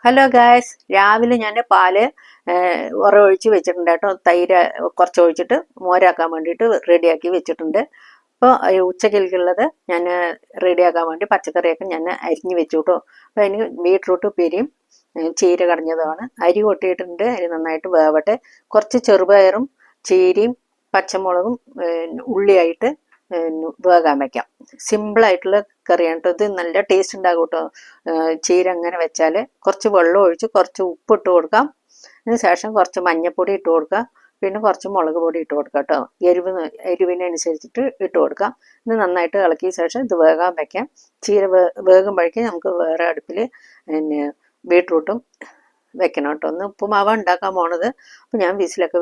Hello guys, രാവിലെ ഞാൻ പാല് ഉറവൊഴിച്ച് വെച്ചിട്ടുണ്ട് കേട്ടോ. തൈര് കുറച്ച് ഒഴിച്ചിട്ട് മോരാക്കാൻ വേണ്ടിയിട്ട് റെഡിയാക്കി വെച്ചിട്ടുണ്ട്. അപ്പോൾ ഉച്ചക്കൽക്കുള്ളത് ഞാൻ റെഡിയാക്കാൻ വേണ്ടി പച്ചക്കറിയൊക്കെ ഞാൻ അരിഞ്ഞ് വെച്ചു കേട്ടോ. അപ്പോൾ അതിന് ബീട്രൂട്ട് ഉപ്പേരിയും ചീര കടഞ്ഞതുമാണ്. അരി കൊട്ടിയിട്ടുണ്ട്, അരി നന്നായിട്ട് വേവട്ടെ. കുറച്ച് ചെറുപയറും ചീരയും പച്ചമുളകും ഉള്ളിയായിട്ട് വേകാൻ വയ്ക്കാം. സിമ്പിളായിട്ടുള്ള കറിയാണ് കേട്ടോ. ഇത് നല്ല ടേസ്റ്റ് ഉണ്ടാകും കേട്ടോ. ചീര അങ്ങനെ വെച്ചാൽ കുറച്ച് വെള്ളം ഒഴിച്ച് കുറച്ച് ഉപ്പ് ഇട്ട് കൊടുക്കാം. അതിന് ശേഷം കുറച്ച് മഞ്ഞൾപ്പൊടി ഇട്ട് കൊടുക്കുക. പിന്നെ കുറച്ച് മുളക് പൊടി ഇട്ട് കൊടുക്കാം കേട്ടോ. എരിവിനനുസരിച്ചിട്ട് ഇട്ട് കൊടുക്കാം. ഇത് നന്നായിട്ട് ഇളക്കിയ ശേഷം ഇത് വേകാൻ വയ്ക്കാം. ചീര വേകുമ്പോഴേക്കും നമുക്ക് വേറെ അടുപ്പിൽ പിന്നെ ബീട്രൂട്ടും വെക്കണം കേട്ടോ. ഒന്ന് ഉപ്പുമാവ് ഉണ്ടാക്കാൻ പോണത്. അപ്പോൾ ഞാൻ വിസിലൊക്കെ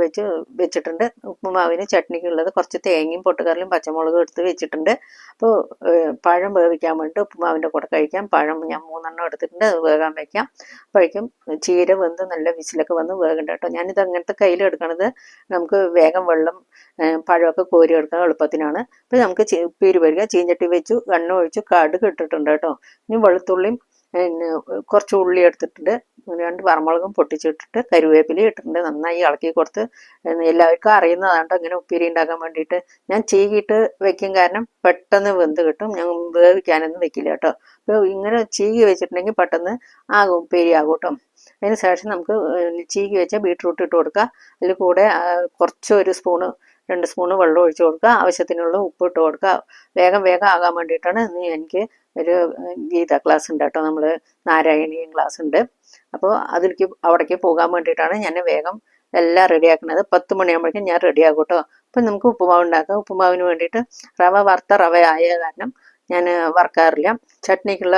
വെച്ചിട്ടുണ്ട്. ഉപ്പുമാവിന് ചട്നിക്കുള്ളത് കുറച്ച് തേങ്ങയും പൊട്ടുകടലയും പച്ചമുളകും എടുത്ത് വെച്ചിട്ടുണ്ട്. അപ്പോൾ പഴം വേവിക്കാൻ വേണ്ടിയിട്ട് ഉപ്പുമാവിൻ്റെ കൂടെ കഴിക്കാം. പഴം ഞാൻ 3 എടുത്തിട്ടുണ്ട്, അത് വേകാൻ വയ്ക്കാം. അപ്പോഴേക്കും ചീര വെന്ത് നല്ല വിസിലൊക്കെ വന്ന് വേകണ്ട കേട്ടോ. ഞാനിത് അങ്ങനത്തെ കയ്യിലെടുക്കണത് നമുക്ക് വേഗം വെള്ളം പഴമൊക്കെ കോരി എടുക്കാൻ എളുപ്പത്തിനാണ്. അപ്പോൾ നമുക്ക് ഉപ്പേരി വരിക. ചീഞ്ചട്ടി വെച്ചു, എണ്ണ ഒഴിച്ചു, കടുക് ഇട്ടിട്ടുണ്ട് കേട്ടോ. ഇനി വെളുത്തുള്ളിയും പിന്നെ കുറച്ച് ഉള്ളി എടുത്തിട്ടുണ്ട്, 2 വറമുളകും പൊട്ടിച്ചിട്ടിട്ട് കരുവേപ്പില ഇട്ടിട്ടുണ്ട്. നന്നായി ഇളക്കി കൊടുത്ത് എല്ലാവർക്കും അറിയുന്നതാണ് ഇങ്ങനെ ഉപ്പേരി ഉണ്ടാക്കാൻ വേണ്ടിയിട്ട്. ഞാൻ ചീകിയിട്ട് വെക്കും, കാരണം പെട്ടെന്ന് വെന്ത് കിട്ടും. ഞാൻ വേവിക്കാനൊന്നും വെക്കില്ല കേട്ടോ. അപ്പോൾ ഇങ്ങനെ ചീകി വെച്ചിട്ടുണ്ടെങ്കിൽ പെട്ടെന്ന് ആകും, ഉപ്പേരി ആകും കേട്ടോ. അതിന് ശേഷം നമുക്ക് ചീകി വെച്ച ബീട്രൂട്ട് ഇട്ട് കൊടുക്കുക. അതിൽ കൂടെ കുറച്ച് 2 സ്പൂണ് വെള്ളം ഒഴിച്ച് കൊടുക്കുക. ആവശ്യത്തിനുള്ള ഉപ്പ് ഇട്ട് കൊടുക്കുക. വേഗം ആകാൻ വേണ്ടിയിട്ടാണ്. എനിക്ക് ഒരു ഗീത ക്ലാസ് ഉണ്ട് കേട്ടോ, നമ്മൾ നാരായണീയം ക്ലാസ് ഉണ്ട്. അപ്പോൾ അവിടേക്ക് പോകാൻ വേണ്ടിയിട്ടാണ് ഞാൻ വേഗം എല്ലാം റെഡിയാക്കുന്നത്. 10 മണിയാകുമ്പോഴേക്കും ഞാൻ റെഡിയാകും കേട്ടോ. അപ്പം നമുക്ക് ഉപ്പുമാവ് ഉണ്ടാക്കാം. ഉപ്പുമാവിന് വേണ്ടിയിട്ട് വറുത്ത റവ ആയ കാരണം ഞാൻ വറുക്കാറില്ല. ചട്നിക്കുള്ള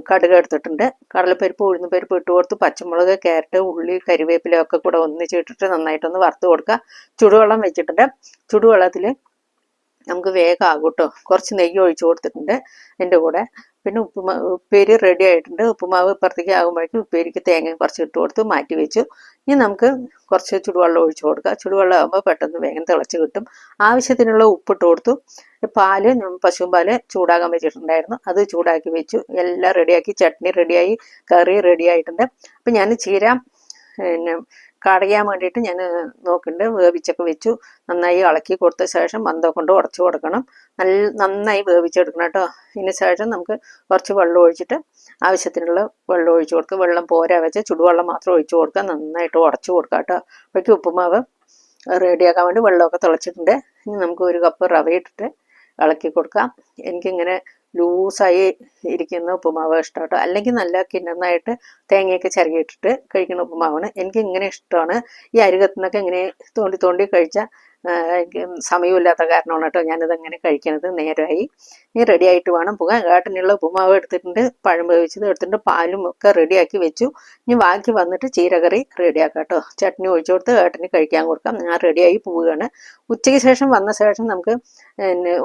കടുക് എടുത്തിട്ടുണ്ട്. കടലപ്പരിപ്പ് ഉഴുന്നുപരിപ്പ് ഇട്ട് കൊടുത്ത് പച്ചമുളക് ക്യാരറ്റ് ഉള്ളി കരിവേപ്പില ഒക്കെ കൂടെ ഒന്നിച്ചിട്ടിട്ട് നന്നായിട്ടൊന്ന് വറുത്ത് കൊടുക്കുക. ചുടുവെള്ളം വെച്ചിട്ടുണ്ട്. ചുടുവെള്ളത്തിൽ നമുക്ക് വേഗം ആകും കേട്ടോ. കുറച്ച് നെയ്യ് ഒഴിച്ചു കൊടുത്തിട്ടുണ്ട് എൻ്റെ കൂടെ. പിന്നെ ഉപ്പേരി റെഡി ആയിട്ടുണ്ട്. ഉപ്പുമാവ് ഇപ്പുറത്തേക്ക് ആകുമ്പോഴേക്കും ഉപ്പേരിക്ക് തേങ്ങ കുറച്ച് ഇട്ട് കൊടുത്ത് മാറ്റി വെച്ചു. ഇനി നമുക്ക് കുറച്ച് ചുടുവെള്ളം ഒഴിച്ചു കൊടുക്കുക. ചുടുവെള്ളം ആകുമ്പോൾ പെട്ടെന്ന് വേഗം തിളച്ച് കിട്ടും. ആവശ്യത്തിനുള്ള ഉപ്പിട്ട് കൊടുത്തു. പാല് പശുവും പാല് ചൂടാകാൻ വെച്ചിട്ടുണ്ടായിരുന്നു, അത് ചൂടാക്കി വെച്ചു. എല്ലാം റെഡിയാക്കി. ചട്നി റെഡിയായി, കറി റെഡി ആയിട്ടുണ്ട്. അപ്പം ഞാൻ ചീര പിന്നെ കടയാൻ വേണ്ടിയിട്ട് ഞാൻ നോക്കുന്നുണ്ട്. വേവിച്ചൊക്കെ വെച്ചു. നന്നായി ഇളക്കി കൊടുത്ത ശേഷം മന്ദം കൊണ്ട് ഉടച്ചു കൊടുക്കണം. നന്നായി വേവിച്ചെടുക്കണം കേട്ടോ. ഇതിന് ശേഷം നമുക്ക് കുറച്ച് വെള്ളം ഒഴിച്ചിട്ട് ആവശ്യത്തിനുള്ള വെള്ളം ഒഴിച്ചു കൊടുക്കുക. വെള്ളം പോരാ വെച്ച് ചുടുവെള്ളം മാത്രം ഒഴിച്ചു കൊടുക്കുക. നന്നായിട്ട് ഉടച്ചു കൊടുക്കുക കേട്ടോ. അപ്പോഴേക്കും ഉപ്പുമാവ് റെഡിയാക്കാൻ വേണ്ടി വെള്ളമൊക്കെ തിളച്ചിട്ടുണ്ട്. ഇനി നമുക്ക് 1 കപ്പ് റവ ഇട്ടിട്ട് ഇളക്കി കൊടുക്കാം. എനിക്കിങ്ങനെ ലൂസായി ഇരിക്കുന്ന ഉപ്പുമാവ് ഇഷ്ടം കേട്ടോ. അല്ലെങ്കിൽ നല്ല കിണ്ണനായിട്ട് തേങ്ങയൊക്കെ ചിരകിയിട്ടിട്ട് കഴിക്കുന്ന ഉപ്പുമാവാണ് എനിക്ക് ഇങ്ങനെ ഇഷ്ടമാണ്. ഈ അരികത്തുനിന്നൊക്കെ ഇങ്ങനെ തോണ്ടി കഴിച്ചാൽ എനിക്ക് സമയമില്ലാത്ത കാരണമാണ് കേട്ടോ ഞാനിതങ്ങനെ കഴിക്കുന്നത്. നേരമായി ഇനി റെഡി ആയിട്ട് വേണം പോകാൻ. ഏട്ടനുള്ള ഉപ്പുമാവ് എടുത്തിട്ടുണ്ട്, പഴം വേവിച്ചത് എടുത്തിട്ടുണ്ട്, പാലും ഒക്കെ റെഡിയാക്കി വെച്ചു. ഇനി ബാക്കി വന്നിട്ട് ചീരകറി റെഡിയാക്കാം കേട്ടോ. ചട്നി ഒഴിച്ചു കൊടുത്ത് ഏട്ടന് കഴിക്കാൻ കൊടുക്കാം. ഞാൻ റെഡിയായി പോവുകയാണ്. ഉച്ചയ്ക്ക് ശേഷം വന്ന ശേഷം നമുക്ക്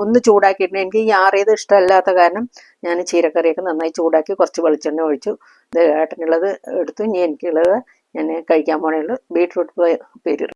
ഒന്ന് ചൂടാക്കിയിട്ടുണ്ട്. എനിക്ക് ഈ ആറിയത് ഇഷ്ടമല്ലാത്ത കാരണം ഞാൻ ചീരക്കറിയൊക്കെ നന്നായി ചൂടാക്കി കുറച്ച് വെളിച്ചെണ്ണ ഒഴിച്ചു. ഇത് ഏട്ടനുള്ളത് എടുത്തു. ഇനി എനിക്കുള്ളത് ഞാൻ കഴിക്കാൻ പോണേ ഉള്ളൂ. ബീട്രൂട്ട് ഉപ്പേരി.